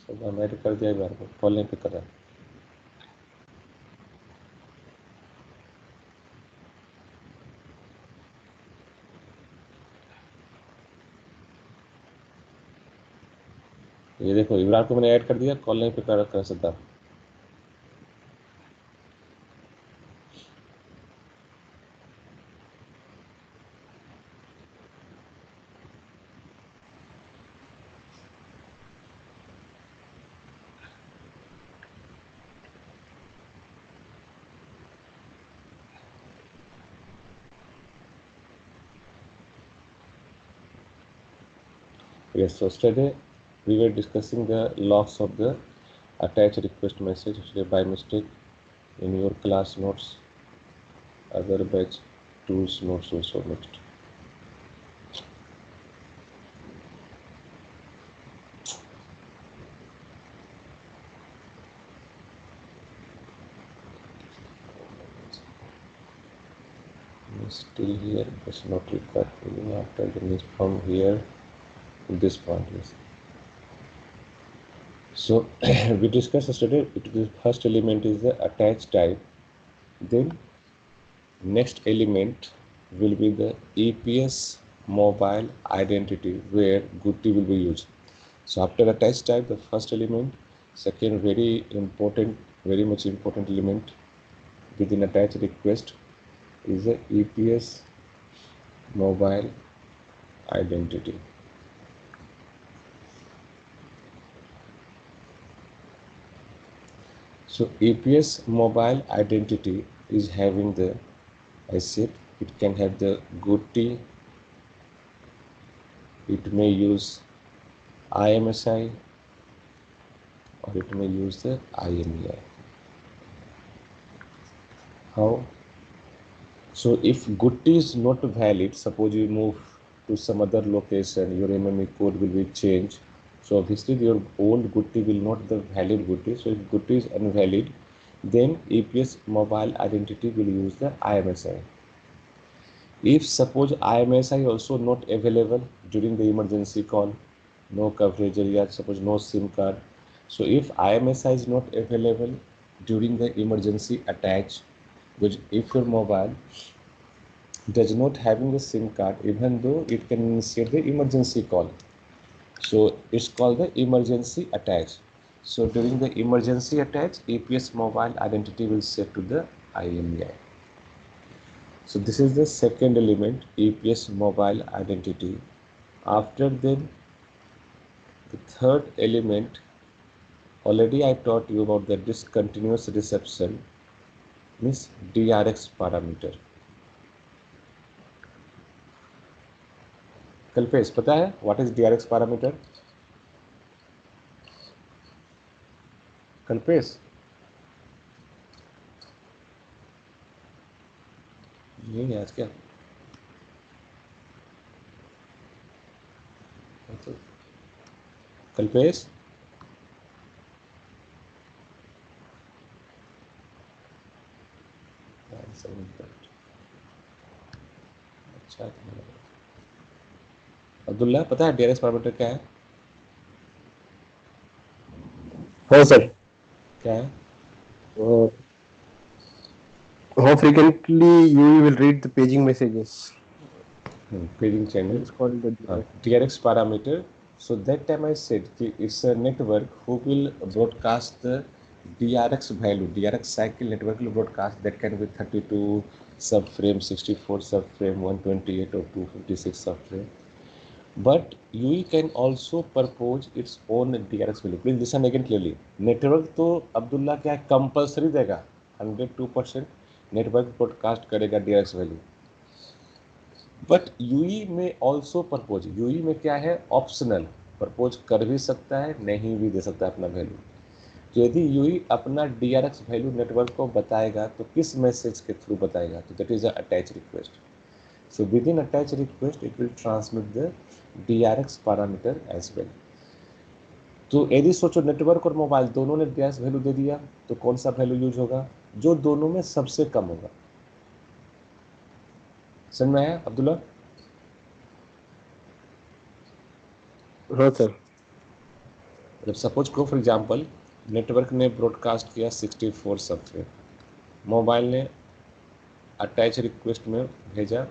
सब मैंने कर दिया बार को, कॉल नहीं पे कर रहा। ये देखो इमरान को मैंने ऐड कर दिया, कॉल नहीं पे कर सकता। Yes, so yesterday we were discussing the logs of the attach request message. Actually, by mistake in your class notes, other batch tools notes also mixed. Still here, it's not required filling after the list from here to this point. Yes. So we discussed yesterday. The first element is the attach type. Then next element will be the EPS mobile identity where GoodT will be used. So after attach type, the first element, second very much important element within attach request is the EPS mobile identity. So EPS mobile identity is having the, I said, it can have the GoodT, it may use IMSI, or it may use the IMEI. How? So if GoodT is not valid, suppose you move to some other location, your MME code will be changed. So obviously your old GoodT will not the valid GoodT. So if GoodT is invalid, then EPS mobile identity will use the IMSI. If suppose IMSI also not available during the emergency call, no coverage area, suppose no SIM card. So if IMSI is not available during the emergency attach, which if your mobile does not having a SIM card, even though it can initiate the emergency call. So it's called the emergency attach. So during the emergency attach, EPS mobile identity will set to the IMEI. So this is the second element, EPS mobile identity. After then, the third element, already I taught you about the discontinuous reception, means DRX parameter. Kalpesh पता है what is DRX parameter? Kalpesh नहीं है आज क्या? कल्पेश अच्छा अब्दुल्ला पता है DRX parameter क्या है? हाँ सर। क्या है? How frequently you will read the paging messages? Paging channel. It's called the DRX parameter. So that time I said it's a network who will broadcast the DRX value. DRX cycle network will broadcast that can be 32 subframe, 64 subframe, 128 or 256 subframe. But UE can also propose its own DRX value. Please listen again clearly. Network तो अब्दुल्ला क्या compulsory देगा 102% network broadcast करेगा DRX value. But Yui में also propose, Yui में क्या है optional, propose कर भी सकता है नहीं भी दे सकता है अपना वैल्यू. तो यदि यूई अपना DRX वैल्यू नेटवर्क को बताएगा तो किस मैसेज के थ्रू बताएगा, तो that is attach request. So with in attach request it will transmit the DRX parameter as well. तो यदि सोचो नेटवर्क और मोबाइल दोनों ने DRX वैल्यू दे दिया तो कौन सा वैल्यू यूज होगा, जो दोनों में सबसे कम होगा. समझ में आया अब्दुल्ला? हाँ सर. जब सपोज को फॉर एग्जांपल नेटवर्क ने ब्रॉडकास्ट किया 64 सॉफ्टवेयर, मोबाइल ने अटैच रिक्वेस्ट में भेजा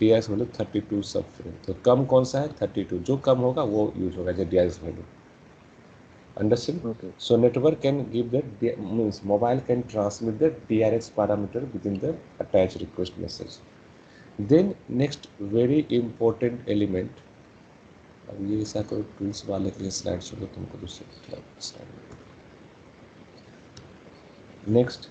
DIS वैल्यू 32 सॉफ्टवेयर, तो कम कौन सा है 32, जो कम होगा वो यूज होगा जो DIS value. Understand? Okay. So network can give the means mobile can transmit the DRX parameter within the attached request message. Then next very important element, अब ये ऐसा कोई टूल्स वाले के लिए स्लाइड छोड़ो, तुमको दूसरे slide. Next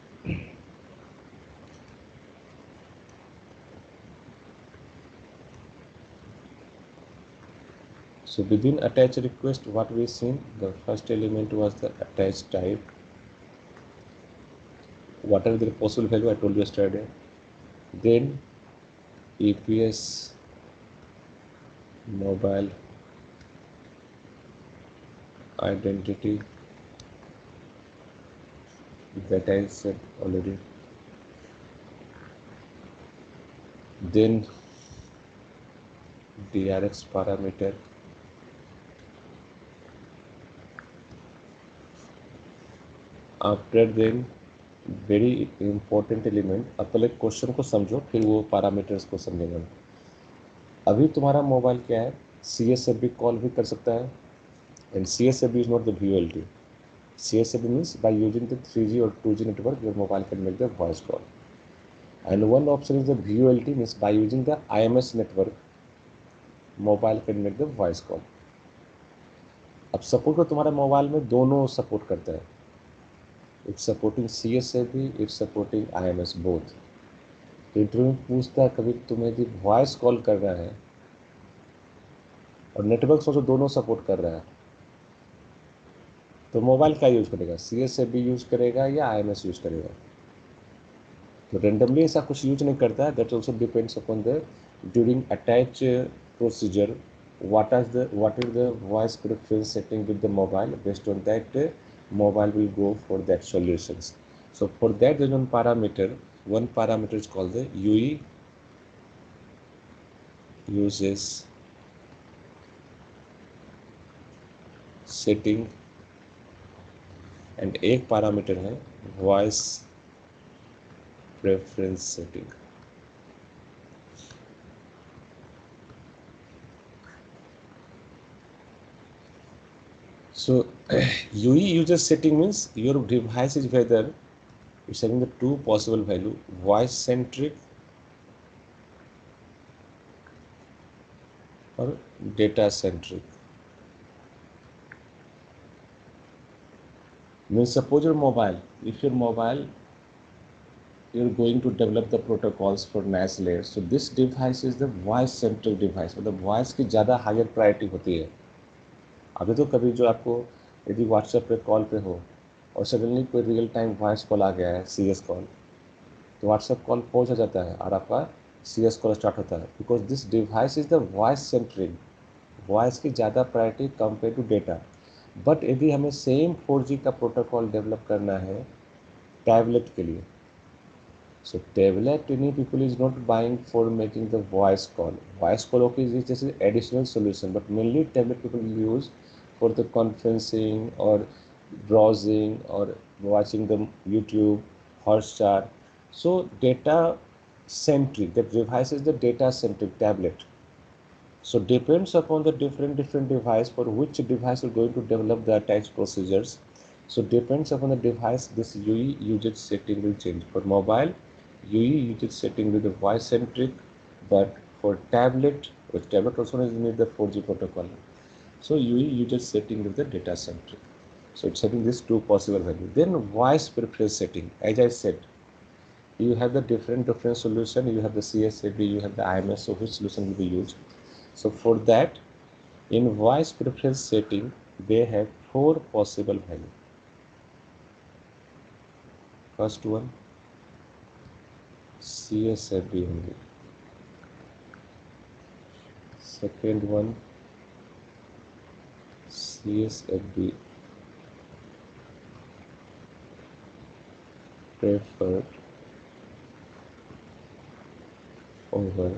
so within attached request what we seen, the first element was the attached type. What are the possible value I told you yesterday. Then EPS mobile identity, that I said already. Then DRX parameter, after then very important element. अब पहले question को समझो फिर वो parameters को समझेंगे। अभी तुम्हारा मोबाइल क्या है, CSFB कॉल भी कर सकता है, and CSFB is not the VoLTE. CSFB means by using the 3G or 2G network your mobile can make the voice call, and one option is the VoLTE means by using the IMS network mobile can make the voice call. अब support को तुम्हारे mobile में दोनों support करता है, it's supporting CSFB, it's supporting IMS both. तो interview में पूछता है कभी तुम्हें यदि वॉइस कॉल कर रहा है और नेटवर्क सोचो दोनों सपोर्ट कर रहा है, तो मोबाइल क्या यूज करेगा, CSFB यूज करेगा या IMS यूज करेगा। तो रेंडमली ऐसा कुछ यूज नहीं करता है, that also depends upon the during attach procedure what is the voice preference setting with the mobile. Based on that mobile will go for that solutions. So for that there is one parameter is called the UE, uses setting, and एक parameter है voice preference setting. So UE user setting means your device is whether it's having the two possible value, voice centric or data centric. Means suppose your mobile, if your mobile you're going to develop the protocols for NAS layer, so this device is the voice centric device, मतलब voice की ज़्यादा higher priority होती है। अभी तो कभी जो आपको यदि व्हाट्सएप पे कॉल पे हो और सडनली कोई रियल टाइम वॉइस कॉल आ गया है, CS कॉल, तो व्हाट्सएप कॉल पहुंच जाता है और आपका CS कॉल स्टार्ट होता है, because this device is the voice centric, voice की ज़्यादा priority compare to data. But यदि हमें सेम 4G का प्रोटोकॉल डेवलप करना है टैबलेट के लिए, so tablet any people is not buying for making the voice call, voice call okay जैसे additional solution, but mainly tablet people use for the conferencing or browsing or watching the YouTube, Hotstar. So data centric, the device is the data centric tablet. So depends upon the different device for which device you're going to develop the attached procedures. So depends upon the device, this UE usage setting will change. For mobile, UE usage setting will be voice centric, but for tablet, which tablet also needs the 4G protocol. So UE usage setting with the data centric. So it's having these two possible values. Then voice preference setting. As I said, you have the different solution. You have the CSFB, you have the IMS. So which solution will be used? So for that, in voice preference setting, they have 4 possible values. First one, CSFB only. Second one, CSFB preferred over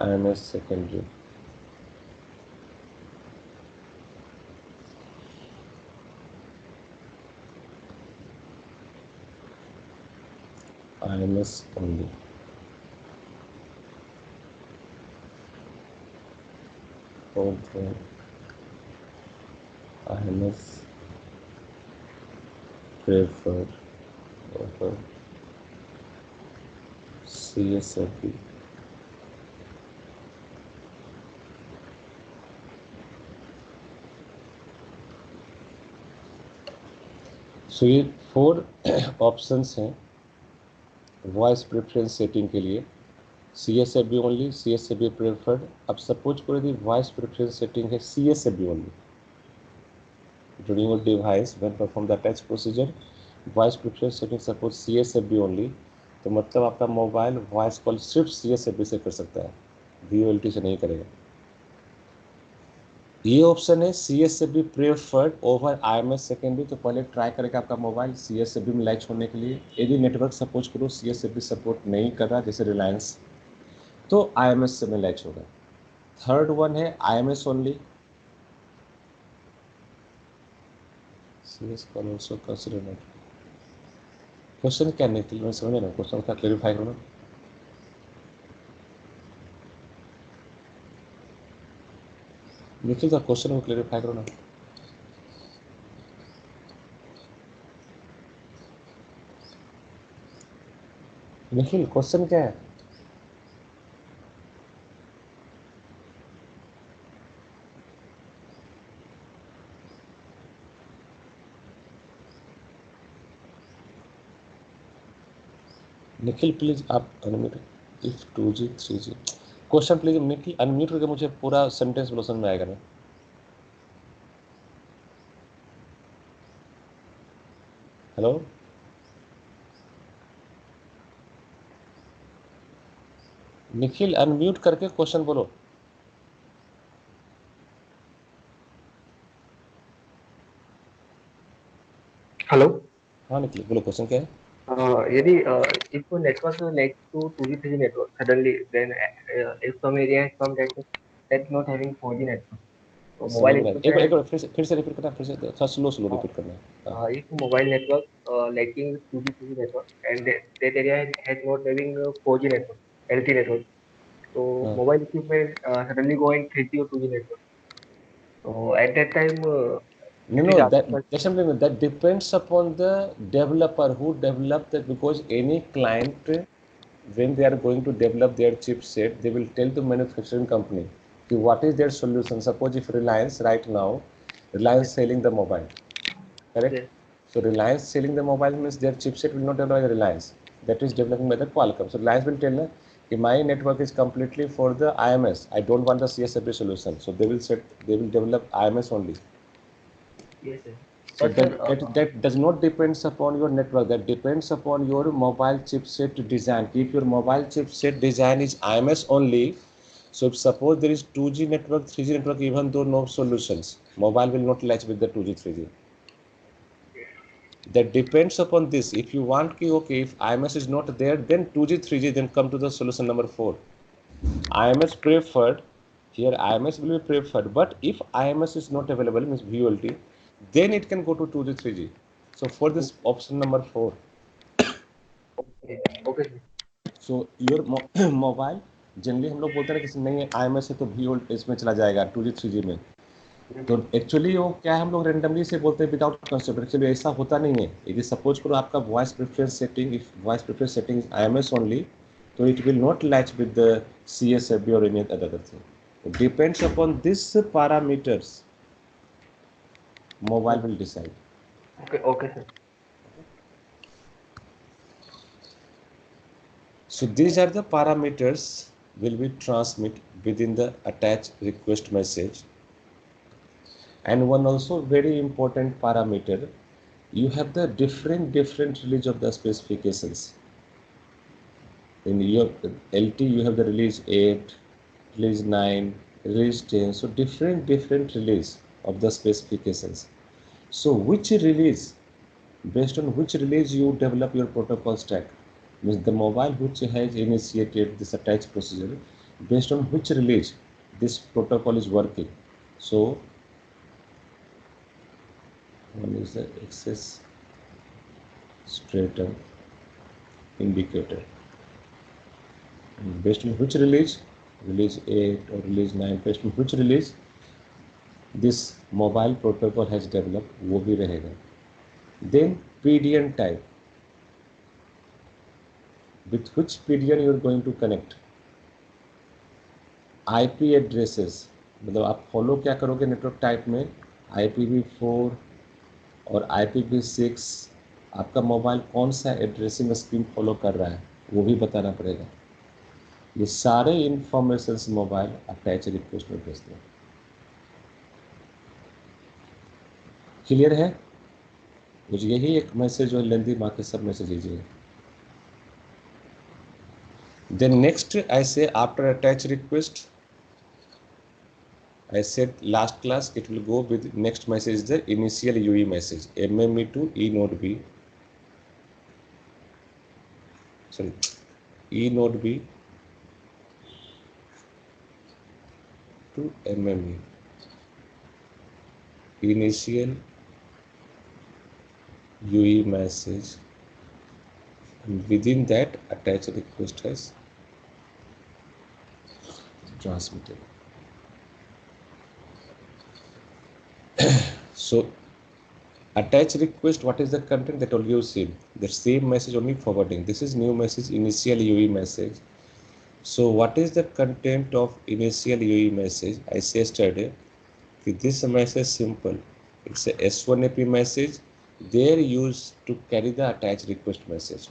IMS secondary. IMS only. Okay. IMS preferred over CSFB. सो ये 4 options हैं voice preference setting के लिए. CSFB only, CSFB preferred. अब suppose करो यदि voice preference setting है CSFB only during your device when perform the attach procedure, voice preference setting support CSFB only. तो मतलब आपका मोबाइल वॉइस कॉल सिर्फ CSFB से कर सकता है, VoLT से नहीं करेगा. ये ऑप्शन है CSFB preferred over IMS secondary. तो पहले ट्राई करेगा आपका मोबाइल CSFB में लैच होने के लिए. यदि नेटवर्क सपोज करो CSFB सपोर्ट नहीं कर रहा जैसे रिलायंस, तो IMS से में लैच होगा. थर्ड वन है IMS only. CS call also consider not. Question क्या निकल, मैं समझ ना क्वेश्चन का क्लेरिफाई करो. निखिल का क्वेश्चन को क्लेरिफाई करो ना. निखिल क्वेश्चन क्या है? निखिल प्लीज आप unmute. If 2G 3G question please Nikhil unmute करके मुझे पूरा सेंटेंस बोलो, समझ में आएगा ना. हेलो निखिल अनम्यूट करके क्वेश्चन बोलो. हेलो. हाँ निखिल बोलो, क्वेश्चन क्या है? यदि if network like to 2G 3G network suddenly, then if some area is some that not having 4G network, so समझ mobile में आएगा. एक बार फिर से रिपीट करना, फिर से थोड़ा स्लो रिपीट करना. if mobile network lacking 2G 3G network and that area has not having 4G network, LTE network, so हाँ. mobile equipment suddenly going 3G or 2G network. So at that time, No, it no, is that asked, that's something that depends upon the developer who developed that, because any client when they are going to develop their chipset, they will tell the manufacturing company what is their solution. Suppose if Reliance right now, Reliance selling the mobile, correct? yes, So Reliance selling the mobile means their chipset will not develop by Reliance. That is developing by the Qualcomm. So Reliance will tell them, my network is completely for the IMS. I don't want the CSFB solution. So they will develop IMS only. yes, sir. So But sir, that does not depends upon your network. That depends upon your mobile chipset design. If your mobile chipset design is IMS only, so if suppose there is 2G network, 3G network, even though no solutions, mobile will not latch with the 2G, 3G. That depends upon this. If you want ki, okay, if IMS is not there, then 2G, 3G, then come to the solution number 4. IMS preferred. Here IMS will be preferred, but if IMS is not available, means VoLT, then it can go to 2G, 3G. So for this option number 4. okay, okay, sir. So your mobile generally हम लोग बोलते हैं कि नहीं IMS है तो VoLT इसमें चला जाएगा 2G, 3G में. तो एक्चुअली वो क्या है, हम लोग रेंडमली से बोलते हैं विदाउट कंसेप्ट. एक्चुअली ऐसा होता नहीं है. यदि सपोज करो आपका voice preference setting, if voice preference setting IMS only, तो it will not latch with the CSFB और any other thing. Depends upon these parameters, mobile will decide. Okay, okay, sir. So these are the parameters will be transmit within the attached request message. And one also very important parameter, you have the different release of the specifications. In your LT you have the release 8, release 9, release 10. So different release of the specifications. So which release, based on which release you develop your protocol stack, means the mobile which has initiated this attached procedure, based on which release this protocol is working. So one is the access stratum indicator, and based on which release 8 or release 9, based on which release this mobile protocol has developed, वो भी रहेगा. Then PDN type, with which PDN you are going to connect. IP addresses, मतलब आप follow क्या करोगे network type में, IPv4 और IPv6, आपका मोबाइल कौन सा एड्रेसिंग स्कीम फॉलो कर रहा है वो भी बताना पड़ेगा. ये सारे इंफॉर्मेशन मोबाइल अटैच रिक्वेस्ट में भेजते हैं. क्लियर है? मुझे यही एक मैसेज और लेंदी बाकी सब मैसेज लीजिए. Then next I say after attach request, I said last class it will go with next message, the initial UE message, MME to E node B, sorry, E node B to MME, initial UE message, and within that attach request has transmitted. So attach request, what is the content, that all you see, the same message only forwarding. This is new message, initial UE message. So what is the content of initial UE message? I said yesterday this message simple, it's a S1AP message, they're used to carry the attach request message.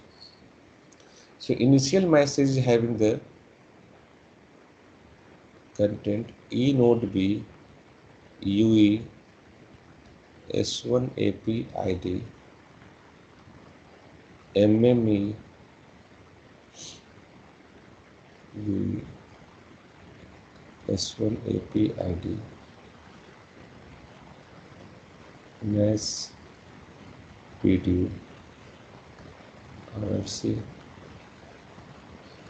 So initial message is having the content E node B UE S1 AP ID MME UE S1 AP ID NAS PDU RFC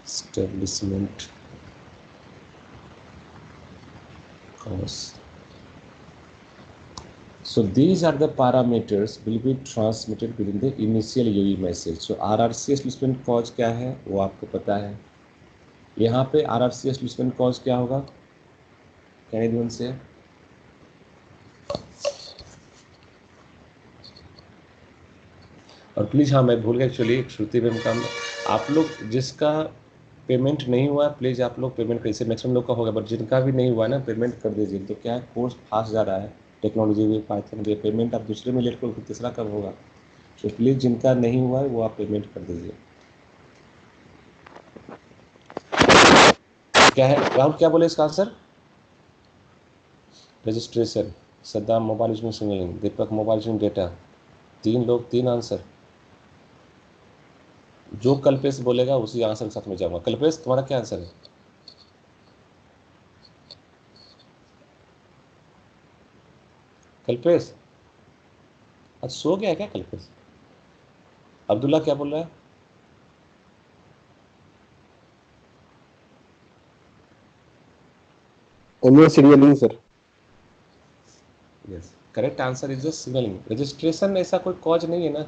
establishment cause. So these are the parameters will be transmitted within the initial UE message. So RRC establishment cause क्या है वो आपको पता है. यहाँ पे RRC establishment cause क्या होगा, can anyone say? और प्लीज़ हाँ मैं भूल गया एक्चुअली श्रुति मैम का, आप लोग जिसका पेमेंट नहीं हुआ प्लीज़ आप लोग पेमेंट कैसे, मैक्सिमम लोग का होगा बट जिनका भी नहीं हुआ ना पेमेंट कर दीजिए. तो क्या है कोर्स फास्ट जा रहा है, टेक्नोलॉजी भी, पाइथन भी, पेमेंट आप दूसरे में लेट करोगे तीसरा कब होगा. तो प्लीज़ जिनका नहीं हुआ है वो आप पेमेंट कर दीजिए. क्या है राहुल, क्या बोले इसका answer? Registration, Saddam mobile using signalling, Deepak mobile using data. 3 लोग 3 आंसर. जो कल्पेश बोलेगा उसी आंसर के साथ में जाऊंगा. कल्पेश तुम्हारा क्या आंसर है? कल्पेश आज सो गया क्या कल्पेश? अब्दुल्ला क्या बोल रहा है? Signalling sir. Yes, correct answer is just signalling. Registration ऐसा कोई कॉज नहीं है ना.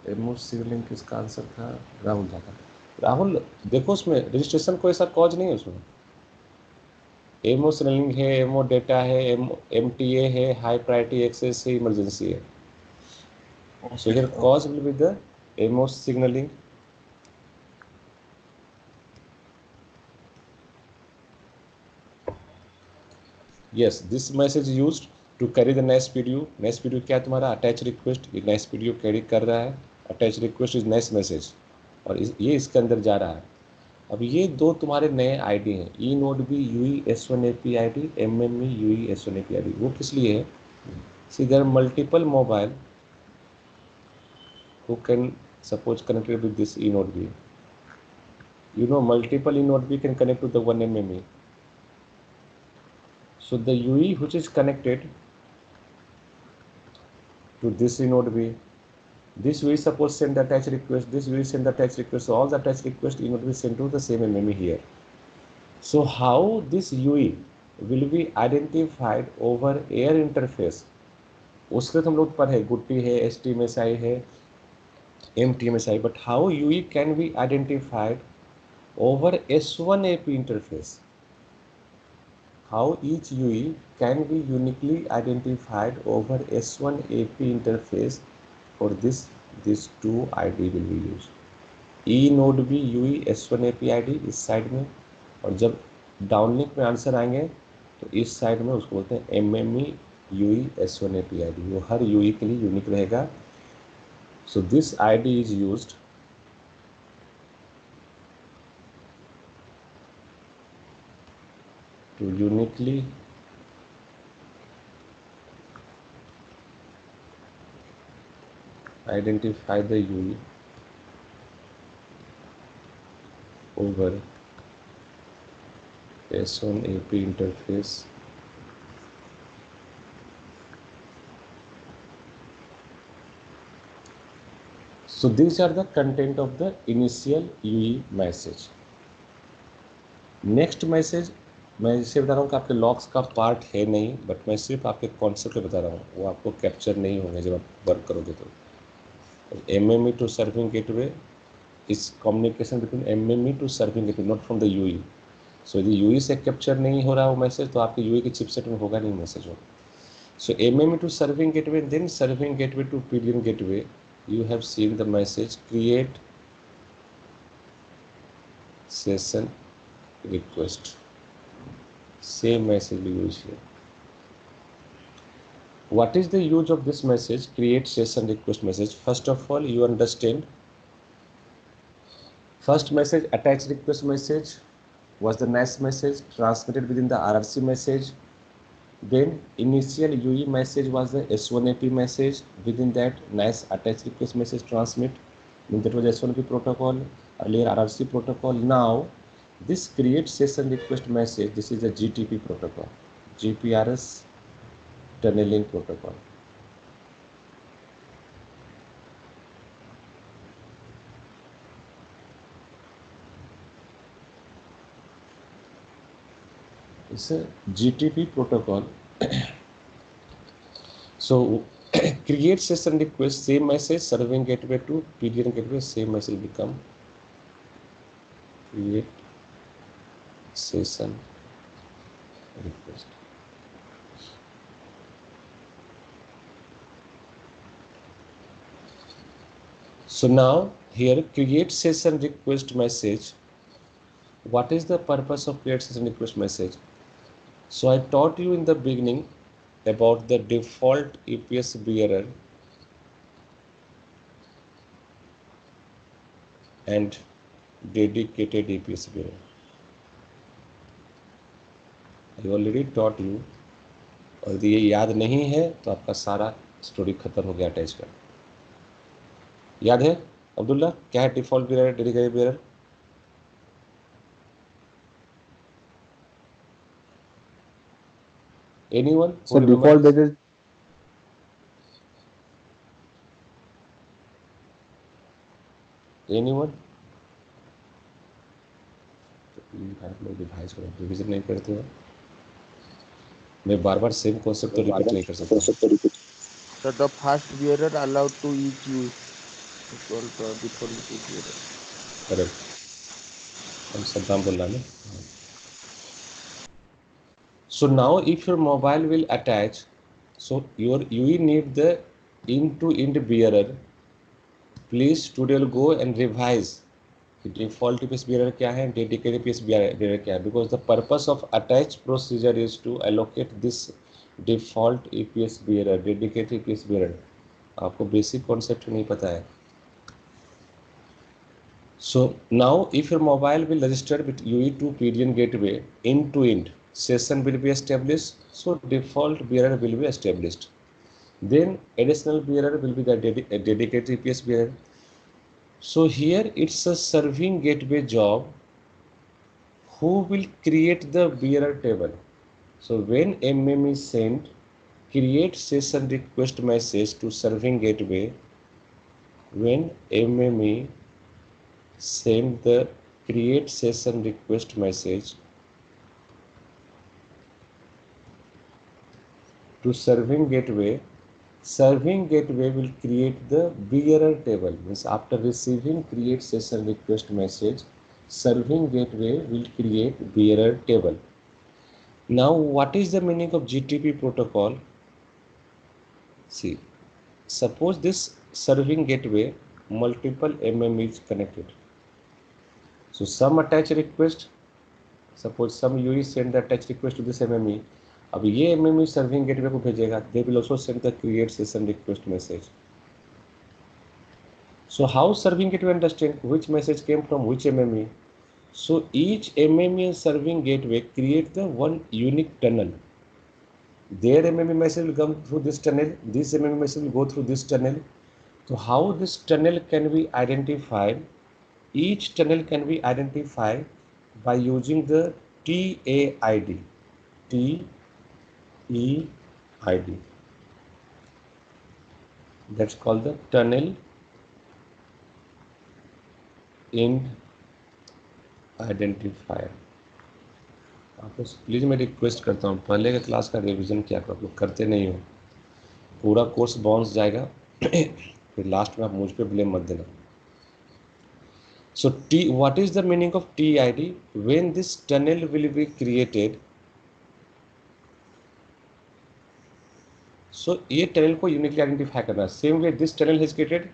एमओ सिग्नलिंग किसका आंसर था? राहुल था. राहुल देखो उसमें रजिस्ट्रेशन कोई ऐसा कॉज नहीं है उसमें. एमओ सिग्नलिंग है, एमओ डेटा है, एमटीए है, हाई प्रायोरिटी एक्सेस है, इमरजेंसी है. So here cause will be the MO signaling. Yes, this message used to carry the NAS PDU. NAS PDU क्या तुम्हारा attach request, ये NAS PDU carry कर रहा है. Attach request is NAS message और ये इसके अंदर जा रहा है. अब ये दो तुम्हारे नए आईडी हैं, e node B UE S1AP ID, MME UE S1AP ID. वो किस लिए है? See there are multiple mobile who can suppose connected with this E node B. You know multiple E node B can connect to the one MME. So the UE which is connected to this E node B This we suppose send the attach request, this we send the attach request, so all the attach request will be sent to the same MME here. So how this UE will be identified over air interface, उसके तो हम लोग पर है, गुट्टी है, STMSI है, MTMSI, but how UE can be identified over S1 AP interface? How each UE can be uniquely identified over S1 AP interface? For this, these two ID will be used. E node भी UE S1 AP ID इस side में, और जब downlink में answer आएंगे तो इस side में उसको बोलते हैं MME UE S1 AP ID, वो हर UE के लिए यूनिक रहेगा. So this ID is used to uniquely identify the UE over S1 AP interface So these are the content of the initial UE message. Next message मैं इसे बता रहा हूँ कि आपके लॉग्स का पार्ट है नहीं, बट मैं सिर्फ आपके कॉन्सेप्ट बता रहा हूँ, वो आपको कैप्चर नहीं होंगे जब आप वर्क करोगे. तो MME to serving gateway is communication between MME to serving gateway, not from the UE. So यदि UE से कैप्चर नहीं हो रहा वो मैसेज तो आपके UE के चिपसेट में होगा नहीं मैसेज हो. So MME to serving gateway, then serving gateway to PDN gateway, you have seen the message create session request. Same message we use here. What is the use of this message create session request message? First of all, you understand. First message attach request message was the NAS message transmitted within the RRC message. Then initial UE message was the S1 AP message. Within that NAS attach request message transmit. Then that was S1 AP protocol, earlier RRC protocol. Now this create session request message, this is a GTP protocol, GPRS tunneling protocol. It's a GTP protocol. So create session request, same message, serving gateway to PDN gateway, same message become create session request. So now here create session request message. What is the purpose of create session request message? So I taught you in the beginning about the default EPS bearer and dedicated EPS bearer. I already taught you, और यदि ये याद नहीं है तो आपका सारा story खत्म हो गया अटैच का. याद है अब्दुल्ला क्या है default bearer, dedicated bearer? Anyone? So default bearer. Anyone? आप लोग डिवाइस को रिवीजन नहीं करते हो. मैं बार बार सेम कॉन्सेप्ट तो रिपीट नहीं कर सकता. So the first bearer allowed to each use. It's called the default bearer. Correct. हम सद्दाम बोल रहा है. So now if your mobile will attach, so you need the end-to-end bearer. Please today will go and revise the default EPS bearer क्या है, dedicated EPS bearer क्या है, because the purpose of attach procedure is to allocate this default EPS bearer, dedicated EPS bearer. आपको basic concept नहीं पता है. So now if your mobile will register with UE to PDN gateway end to end, session will be established, so default bearer will be established. Then additional bearer will be the dedicated EPS bearer. So here it's a serving gateway job who will create the bearer table. So when MM is sent, create session request message to serving gateway when MME send the create session request message to serving gateway will create the bearer table. Means after receiving create session request message, serving gateway will create bearer table. Now, what is the meaning of GTP protocol? See, suppose this serving gateway multiple MME is connected. So some attach request, suppose some UE send the attach request to this MME. अब ये MME serving gateway को भेजेगा. They will also send the create session request message. So how serving gateway understand which message came from which MME? So each MME and serving gateway create the one unique tunnel. Their MME message will come through this tunnel. This MME message will go through this tunnel. So how this tunnel can be identified? Each tunnel can be identified by using the TAID. TEID. That's called the tunnel end identifier. आपको please मैं request करता हूँ पहले के class का revision क्या आप लोग करते नहीं हो, पूरा कोर्स बाउंस जाएगा फिर लास्ट में आप मुझ पे ब्लेम मत देना. So what is the meaning of TID? When this tunnel will be created, so ये tunnel को uniquely identify करना. Same way this tunnel is created,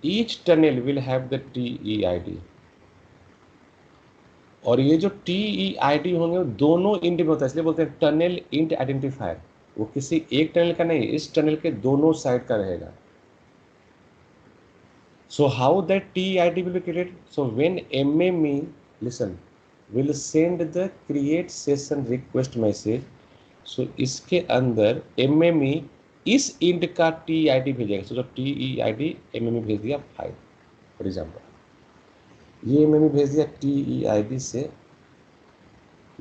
each tunnel will have the TEID. और ये जो TEID होंगे वो दोनों इंट में होता है, इसलिए बोलते हैं टनल इंट आइडेंटिफायर. वो किसी एक टनल का नहीं, इस टनल के दोनों साइड का रहेगा. So how that TEID will be created? So when MME, listen, will send the create session request message, so इसके अंदर MME इस int का TEID भेजेगा. So TEID MME भेज दिया 5 फॉर एग्जाम्पल, ये MME भेज दिया TEID से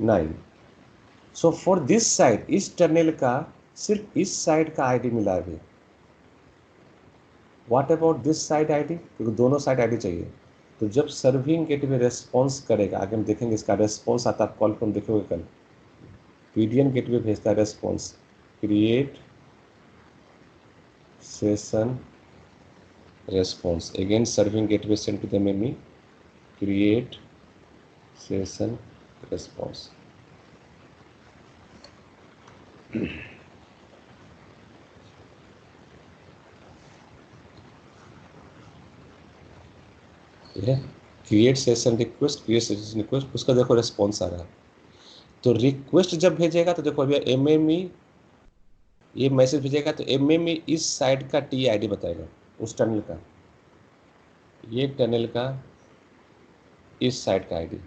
9. So for this side, इस टनल का सिर्फ इस साइड का ID मिला है. What about this side ID? क्योंकि दोनों साइड ID चाहिए. तो जब सर्विंग गेटवे रेस्पॉन्स करेगा, आगे हम देखेंगे इसका रेस्पॉन्स आता है, कॉल फॉर्म देखोगे कल. पीडीएन गेटवे भेजता है response, create session response. Again serving gateway send to the MME, create session response. Create session request, उसका देखो रेस्पॉन्स आ रहा है. तो रिक्वेस्ट जब भेजेगा तो देखो अभी MME ये मैसेज भेजेगा तो MME इस साइड का TID बताएगा, उस टनल का, ये टनल का इस साइड का ID.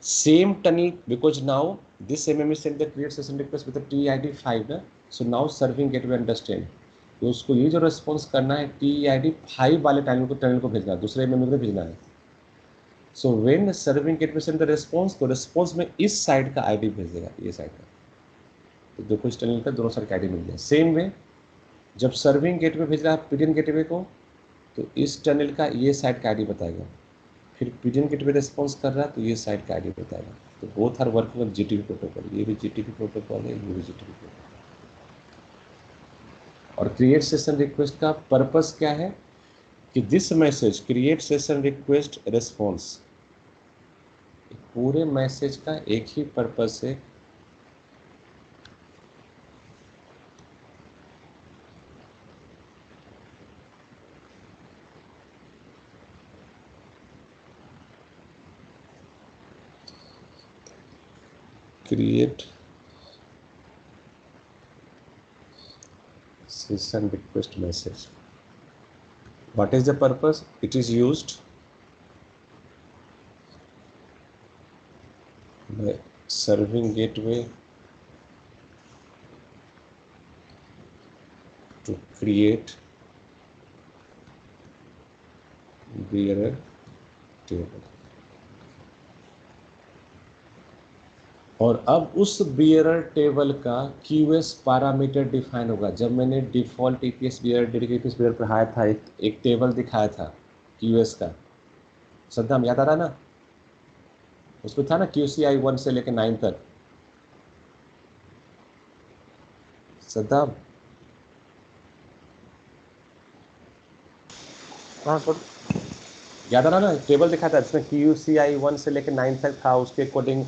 Same tunnel, because now this MME send the create session request with TID 5 ना. So now serving gateway understand, तो उसको ये जो रेस्पॉन्स करना है TID 5 वाले टनल को भेजना है, दूसरे MME को भेजना है. So when serving gateway send the response, तो रेस्पॉन्स में इस साइड का ID भेज देगा, ये साइड का. तो देखो इस टनल का दोनों साइड का ID मिल गया. सेम वे जब सर्विंग गेटवे भेज रहा है पीडीएन गेटवे को, तो इस टनल का ये साइड का ID बताएगा. फिर पीडीएन गेटवे रेस्पॉन्स कर रहा है तो ये साइड का ID बताएगा. तो both are working with GTP protocol. ये भी GTP प्रोटोकॉल है, ये भी GTP प्रोटोकॉल. और क्रिएट सेशन रिक्वेस्ट का पर्पस क्या है कि this message create session request response, पूरे मैसेज का एक ही पर्पस है, create session request message. What is the purpose? It is used by serving gateway to create bearer table. और अब उस बियरर टेबल का QS पैरामीटर डिफाइन होगा। जब मैंने default EPS bearer dedicated bearer पढ़ाया था, एक टेबल दिखाया था QS का, सद्दाम याद आ रहा ना? उसमें था ना QCI 1 से लेकर 9 तक। सद्दाम हाँ सर। याद आ रहा ना? टेबल दिखा था जिसमें QCI 1 से लेकर 9 तक था, उसके अकॉर्डिंग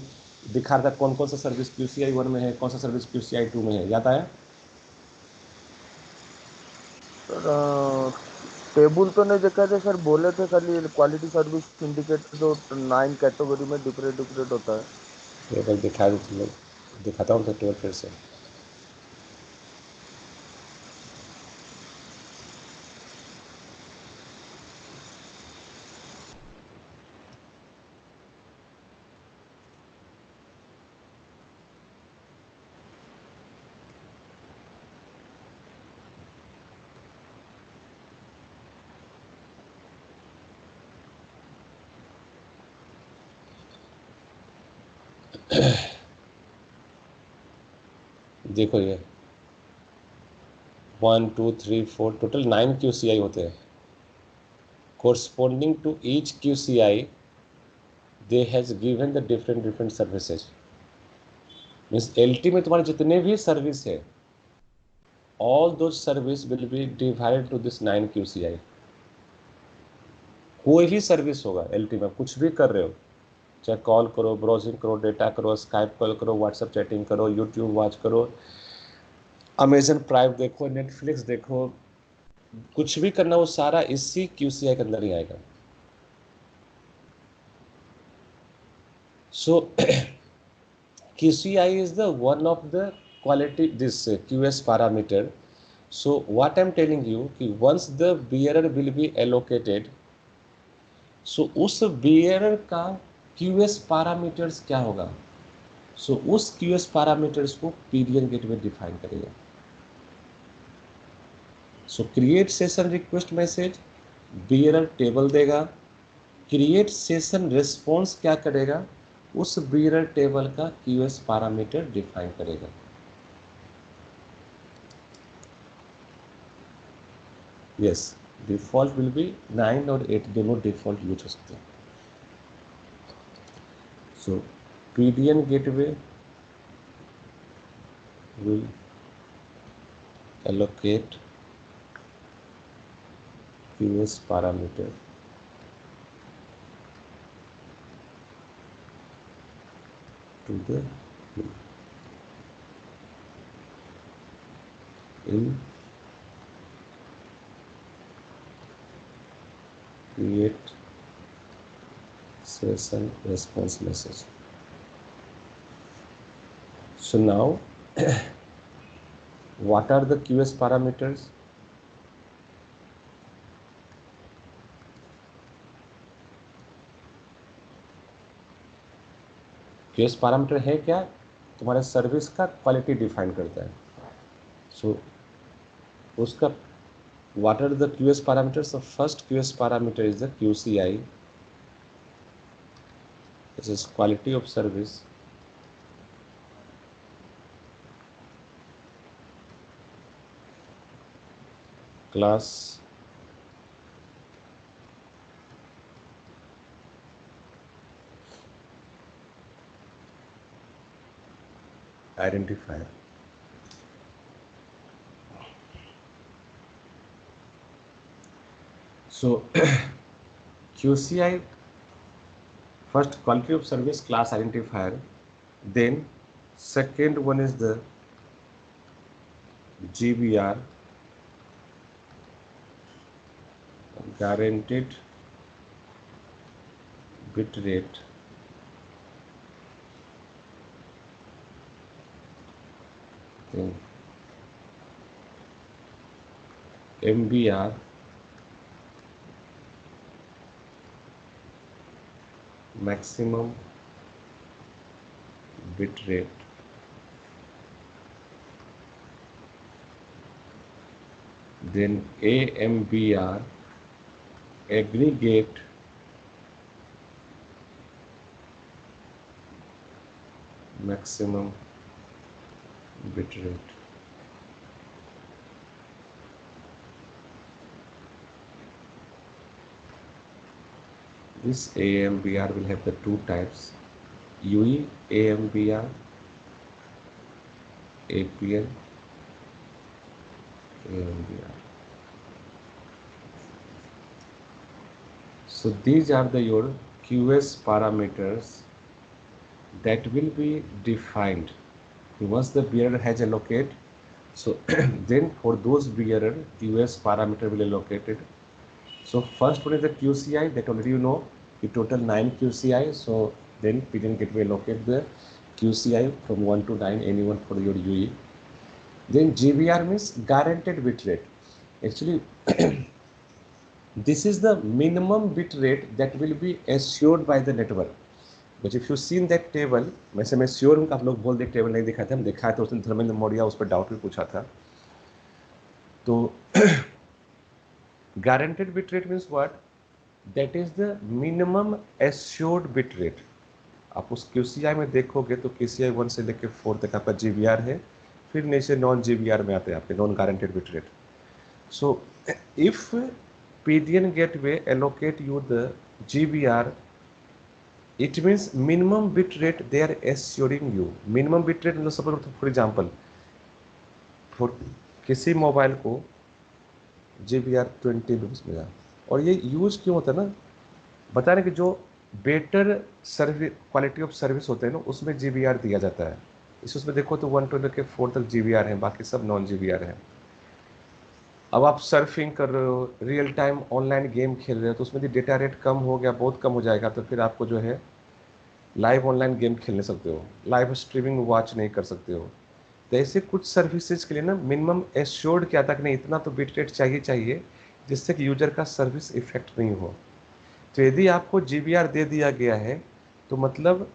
दिखा रहा था कौन कौन सा सर्विस QCI 1 में है, कौन सा सर्विस QCI 2 में है। याद आया? सर टेबल तो नहीं देखा था सर, बोले थे खाली क्वालिटी सर्विस इंडिकेटर जो 9 कैटेगरी में डिफरेंट डिफरेंट होता है। टेबल दिखा दो तुम लोग, दिखाता हूँ तो टेबल फिर से। देखो ये 1 2 3 4 टोटल 9 QCI होते हैं। Corresponding to each QCI, they has given the different services. Means LT में तुम्हारे जितने भी सर्विस है, all those service will be divided to this 9 QCI. कोई भी सर्विस होगा LT में, कुछ भी कर रहे हो, चाहे कॉल करो, ब्राउजिंग करो, डेटा करो, स्काइप कॉल करो, व्हाट्सएप चैटिंग करो, यूट्यूब वॉच करो, अमेजन प्राइम देखो, नेटफ्लिक्स देखो, कुछ भी करना, वो सारा इसी QCI के अंदर ही आएगा। सो QCI is the one of the quality this QS parameter. So what I'm telling you कि once the bearer will be allocated, so उस bearer का QS parameters क्या होगा? So उस QS parameters को PDN gateway define करेगा। So create session request message, bearer table देगा, create session response क्या करेगा? उस bearer table का QS parameter define करेगा। यस, डिफॉल्ट विल बी 9 और 8, दोनों डिफॉल्ट यूज हो सकते हैं। सो PDN gateway will allocate QS parameter to the in create session response message. So now what are the QS parameters? QS parameter है क्या? तुम्हारे service का क्वालिटी डिफाइन करता है। सो उसका what are the QS parameters? The first QS parameter is the QCI. This is quality of service. Class identifier. So QCI, first quality of service class identifier, then second one is the GBR, guaranteed bit rate, then MBR, maximum bit rate, then AMBR, aggregate maximum bit rate. This AMBR will have the two types, UE AMBR, APN AMBR. So these are the your QS parameters that will be defined once the bearer has allocated. So then for those bearer, QS parameter will allocated. So first one is the QCI, that already you know, the total 9 QCI. So then PDN gateway allocate the QCI from 1 to 9, anyone for your UE. Then GBR means guaranteed bit rate. Actually this is the minimum bit rate that will be assured by the network. But if you seen that table, वैसे मैं sure हूँ आप लोग बोल दे table नहीं दिखाते, हम दिखाए थे उस दिन धर्मेंद्र मौर्य उस पर डाउट भी पूछा था. तो guaranteed bit rate means what? That is the minimum assured bit rate. आप उस QCI में देखोगे तो QCI 1 से लेकर 4 तक आपका GBR है, फिर नीचे नॉन GBR में आते हैं आपके non guaranteed bit rate. So if PDN gateway allocate you the GBR, it means minimum bit rate they are assuring you. Minimum bit rate मतलब suppose for example for किसी mobile को GBR 20 Mbps मिला, और ये use क्यों होता है ना, बता रहे कि जो better service quality of service होते हैं ना उसमें GBR दिया जाता है. इसमें देखो तो 1 to 4 तक GBR है, बाकी सब नॉन GBR है. अब आप सर्फिंग कर रहे हो, रियल टाइम ऑनलाइन गेम खेल रहे हो, तो उसमें भी डेटा रेट कम हो गया, बहुत कम हो जाएगा, तो फिर आपको जो है लाइव ऑनलाइन गेम खेल नहीं सकते हो, लाइव स्ट्रीमिंग वॉच नहीं कर सकते हो. तो ऐसे कुछ सर्विसेज के लिए ना मिनिमम एश्योर्ड क्या था कि नहीं इतना तो बिट रेट चाहिए जिससे कि यूजर का सर्विस इफेक्ट नहीं हो. तो यदि आपको GBR दे दिया गया है तो मतलब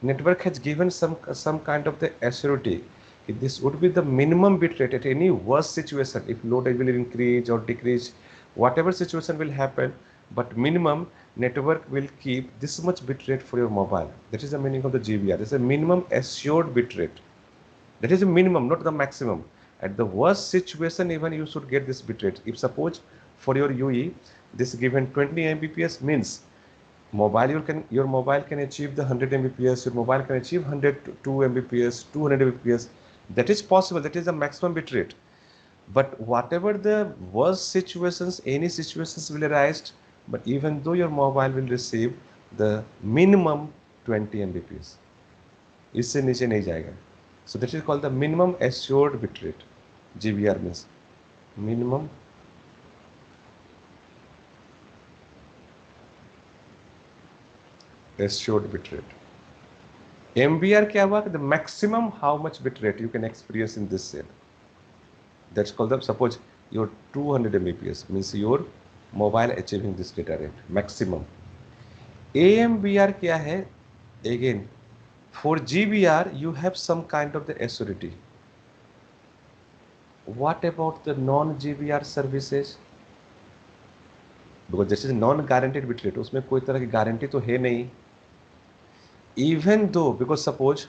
network has given some kind of the assurity this would be the minimum bit rate at any worst situation. If load will increase or decrease, whatever situation will happen, but minimum network will keep this much bit rate for your mobile. That is the meaning of the GBR. This is a minimum assured bit rate. That is a minimum, not the maximum. At the worst situation, even you should get this bit rate. If suppose for your UE, this given 20 Mbps means your mobile can achieve the 100 Mbps, your mobile can achieve 102 Mbps, 200 Mbps. That is possible, that is the maximum bit rate. But whatever the worst situations, any situations will arise, but even though your mobile will receive the minimum 20 Mbps, इससे नीचे नहीं जाएगा. So that is called the minimum assured bit rate. GBR means minimum assured bit rate. MBR क्या हुआ? The maximum how much bit rate you can experience in this cell. That's called the, suppose your 200 Mbps means your mobile achieving this data rate maximum. AMBR क्या है? Again, for GBR you have some kind of the assurity. What about the non-GBR services? Because this is non-guaranteed bit rate, उसमें कोई तरह की guarantee तो है नहीं. Even though, because suppose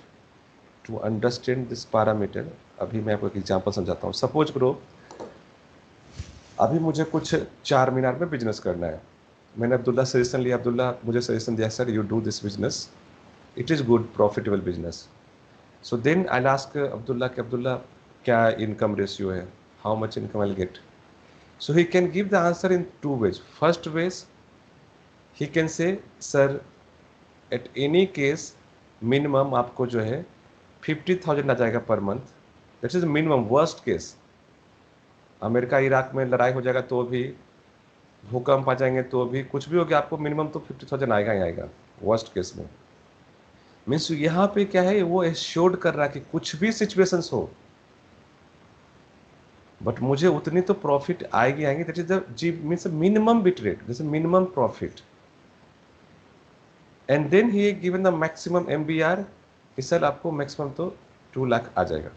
to understand this parameter, अभी मैं आपको एक एग्जांपल समझाता हूँ. सपोज करो अभी मुझे कुछ 4 मीनार में बिजनेस करना है. मैंने अब्दुल्ला सजेशन लिया, अब्दुल्ला मुझे सजेशन दिया, sir you do this business, it is good profitable business. So then I ask Abdullah कि अब्दुल्ला क्या इनकम रेशियो है, how much income I will get. So he can give the answer in 2 ways. First ways he can say sir at any case minimum आपको जो है 50,000 आ जाएगा per month. That is minimum. Worst case America Iraq में लड़ाई हो जाएगा तो भी, भूकंप आ जाएंगे तो भी, कुछ भी हो गया आपको मिनिमम तो 50,000 आएगा ही आएगा वर्स्ट केस में. मीन्स यहाँ पे क्या है, वो एश्योर्ड कर रहा है कि कुछ भी सिचुएशंस हो बट मुझे उतनी तो प्रॉफिट आएगी. That is the G means minimum bit rate, this is minimum profit. And then he given the maximum MBR, इस साल आपको मैक्सिमम तो 2 लाख आ जाएगा.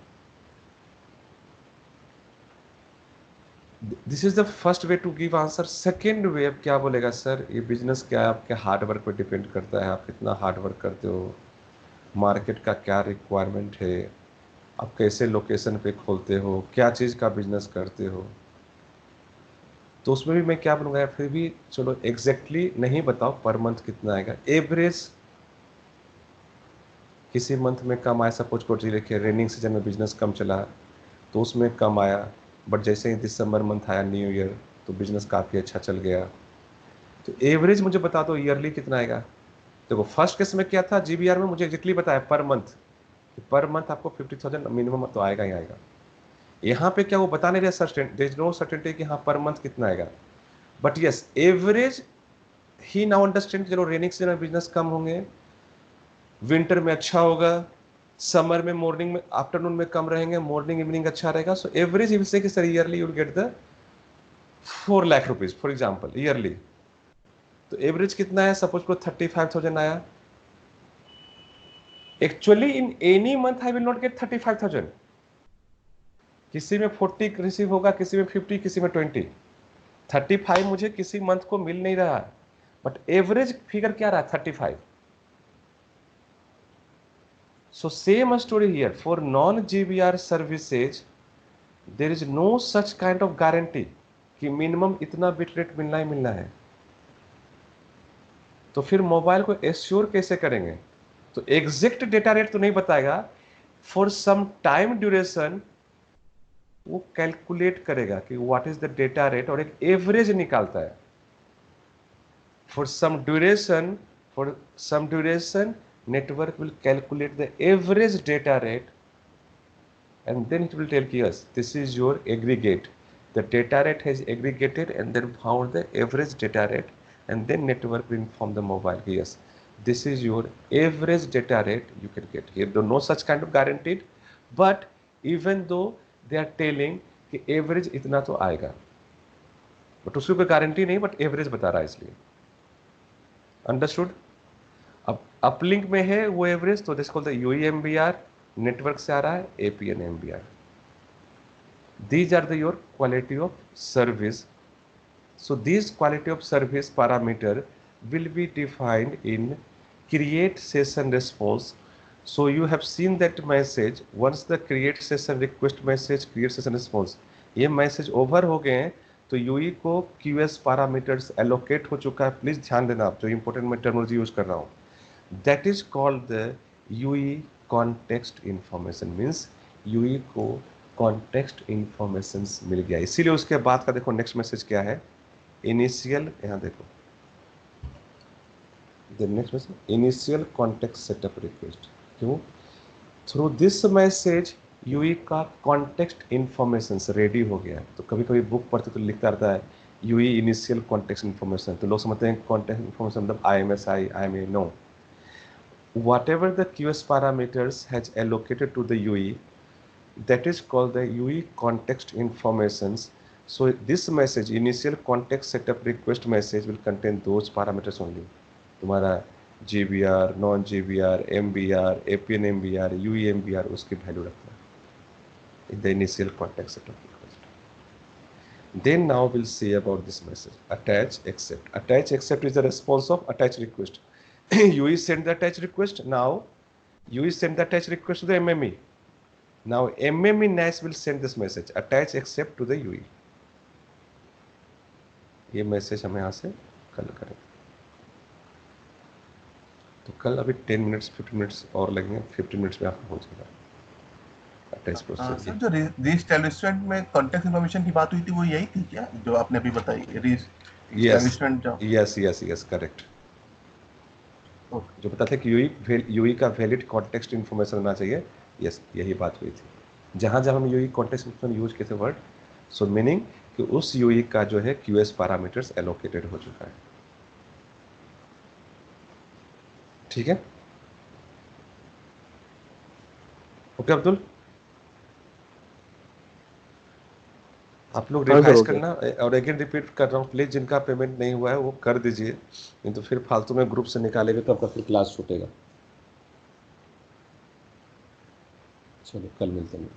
This is the first way to give answer. Second way अब क्या बोलेगा, सर ये बिजनेस क्या है, आपके हार्ड वर्क पर डिपेंड करता है, आप कितना हार्ड वर्क करते हो, मार्केट का क्या रिक्वायरमेंट है, आप कैसे लोकेशन पे खोलते हो, क्या चीज़ का बिजनेस करते हो। तो उसमें भी मैं क्या बोलूँगा, फिर भी चलो एग्जैक्टली नहीं बताओ पर मंथ कितना आएगा, एवरेज किसी मंथ में कम आया, सपोज को देखिए रेनिंग सीजन में बिजनेस कम चला तो उसमें कम आया, बट जैसे ही दिसंबर मंथ आया न्यू ईयर तो बिजनेस काफ़ी अच्छा चल गया। तो एवरेज मुझे बता दो ईयरली कितना आएगा। देखो फर्स्ट केस में क्या था, जीबीआर में मुझे एग्जैक्टली बताया पर मंथ, पर मंथ आपको 50,000 मिनिमम तो आएगा ही आएगा। यहाँ पे क्या वो बता नहीं रहा देयर इज नो सर्टेनिटी कि हाँ पर मंथ कितना आएगा, but yes average he now understand. चलो रेनिंग सीजन में बिजनेस कम होंगे, विंटर में अच्छा होगा, समर में मॉर्निंग में आफ्टरनून में कम रहेंगे, मॉर्निंग इवनिंग अच्छा रहेगा। So average you will say कि sir yearly you will get the 4 lakh rupees for example yearly. तो एवरेज कितना है, सपोज को 35,000 आया। Actually in any month I will not gate 35,000, किसी में 40 रिसीव होगा, किसी में 50, किसी में 20। 35 मुझे किसी मंथ को मिल नहीं रहा, बट एवरेज फिगर क्या रहा, 35। So same story here for non-GBR services, there is no such kind of guarantee कि मिनिमम इतना बिट रेट मिलना ही मिलना है। तो फिर मोबाइल को एश्योर कैसे करेंगे, तो एग्जैक्ट डेटा रेट तो नहीं बताएगा, फॉर सम टाइम ड्यूरेशन वो कैलकुलेट करेगा कि what is the data rate और एक एवरेज निकालता है। For some duration network will calculate the average data rate and then it will tell us this is your aggregate. The data rate has aggregated and then found the average data rate, and then network will inform the mobile, yes this is your average data rate you can get here. There no such kind of guaranteed, but even though they are telling कि average इतना तो आएगा, but उसकी कोई guarantee नहीं, but average बता रहा है इसलिए। अंडरस्टूड। अब अपलिंक में है वो एवरेज, तो दिस कॉल्ड द यूईएमबीआर, नेटवर्क से आ रहा है APN MBR. These are your quality of service. So these quality of service parameter will be defined in create session response. So you have seen that message, once the create session request message, create session response, ये message over हो गए हैं तो Yui को QS parameters allocate हो चुका है। Please ध्यान देना, आप जो इंपॉर्टेंट मैं टर्मिनोलॉजी यूज कर रहा हूँ, that is called the UE context information. Means UE को कॉन्टेक्स्ट इंफॉर्मेशन मिल गया, इसीलिए उसके बाद का देखो नेक्स्ट मैसेज क्या है, इनिशियल, यहाँ देखो the next message initial context setup request. क्यों, थ्रू दिस मैसेज यूई का कॉन्टेक्स्ट इंफॉर्मेशन रेडी हो गया है। तो कभी कभी बुक पढ़ते तो लिखता रहता है यूई इनिशियल कॉन्टेक्स्ट इंफॉर्मेशन, तो लोग समझते हैं कॉन्टेक्स्ट इंफॉर्मेशन मतलब IMSI IMA, no, whatever the QS parameters has allocated to the UE, that is called the UE context informations. So this message, initial context setup request message, will contain those parameters only. तुम्हारा GBR, non GBR, MBR, APN MBR, UE MBR उसकी value रखता है in the initial context setup request. Then now we'll see about this message, attach accept. Attach accept is the response of attach request. UE send the attach request. Now UE send the attach request to the MME. Now MME NAS will send this message, attach accept to the UE. ये message हम यहाँ से कल करें, तो कल अभी 10 minutes 15 minutes और लगेंगे, 15 मिनट्स में आपको हो जाएगा अटैच प्रोसेस। सर जो रीएस्टैब्लिशमेंट में कॉन्टेक्ट इन्फॉर्मेशन की बात हुई थी वो यही थी क्या जो आपने अभी बताई, रीएस्टैब्लिशमेंट जो? Yes correct. जो बताते कि यूई का वैलिड कॉन्टेक्स्ट इन्फॉर्मेशन होना चाहिए, यस यही बात हुई थी। जहाँ जब हम यूई कॉन्टेक्स्ट इन्फॉर्मेशन यूज किए थे वर्ड, सो मीनिंग कि उस यूई का जो है QS पैरामीटर्स एलोकेटेड हो चुका है। ठीक है, ओके अब्दुल, आप लोग रिवाइज करना, और अगेन रिपीट कर रहा हूँ प्लीज, जिनका पेमेंट नहीं हुआ है वो कर दीजिए, नहीं तो फिर फालतू में ग्रुप से निकालेंगे तो आपका फिर क्लास छूटेगा। चलो कल मिलते हैं।